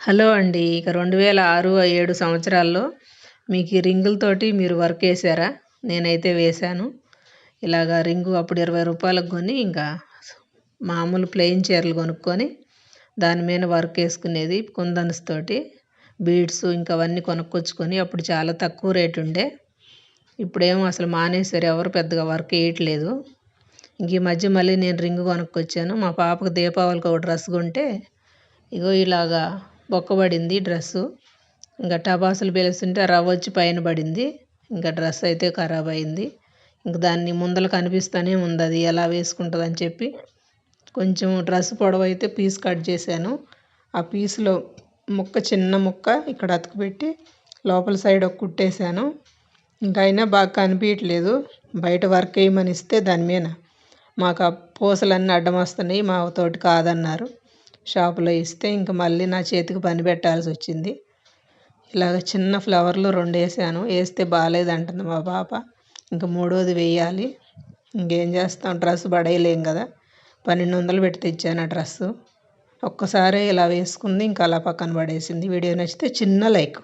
Hello అండి. ఇక 2006, 7 సంవత్సరాల్లో మీకు ఈ రింగులతోటి మీరు వర్క్ ఏసారా? నేనైతే వేశాను. ఇలాగ రింగు అప్పుడు రూ. 20కి కొని ఇంకా మామూలు ప్లెయిన్ చీరలు కొనుక్కొని దాని మీద వర్క్ ఏసుకునేది కుందన్స్ తోటి. బీడ్స్ ఇంకా అవన్నీ కొనుక్కొచ్చుకొని అప్పుడు చాలా తక్కువ రేట్ ఉండే. ఇప్పుడేమో అసలు మానేశారు. ఎవరు పెద్దగా వర్క్ ఏయట్లేదు. ఇంక ఈ మధ్య మళ్ళీ నేను రింగ్ కొనుక్కొచ్చాను. మా పాపకు దీపావళికి ఒక డ్రెస్ కొంటే ఇగో ఇలాగా బొక్కబడింది డ్రెస్సు. ఇంకా టపాసులు పేలుస్తుంటే రవ్వొచ్చి పైన పడింది. ఇంకా డ్రెస్ అయితే ఖరాబ్ అయింది. ఇంక దాన్ని ముందల కనిపిస్తూనే ఉంది అది ఎలా వేసుకుంటుందని చెప్పి కొంచెం డ్రెస్ పొడవైతే పీస్ కట్ చేశాను. ఆ పీస్లో చిన్న ముక్క ఇక్కడ అతుకుపెట్టి లోపల సైడ్ ఒక కుట్టేశాను. ఇంకా అయినా బాగా కనిపించట్లేదు. బయట వర్క్ వేయమని ఇస్తే దాని మీద మాకు ఆ పూసలన్నీ అడ్డం వస్తున్నాయి, మా తోటి కాదన్నారు. షాపులో ఇస్తే ఇంక మళ్ళీ నా చేతికి పని పెట్టాల్సి వచ్చింది. ఇలాగ చిన్న ఫ్లవర్లు 2 వేసాను. వేస్తే బాగాలేదంటుంది మా పాప. ఇంక మూడోది వేయాలి. ఇంకేం చేస్తాం, డ్రెస్ పడేయలేం కదా. 1200 పెట్టి తెచ్చాను ఆ డ్రెస్సు. ఒక్కసారి ఇలా వేసుకుంది, ఇంకా అలా పక్కన పడేసింది. వీడియో నచ్చితే చిన్న లైక్.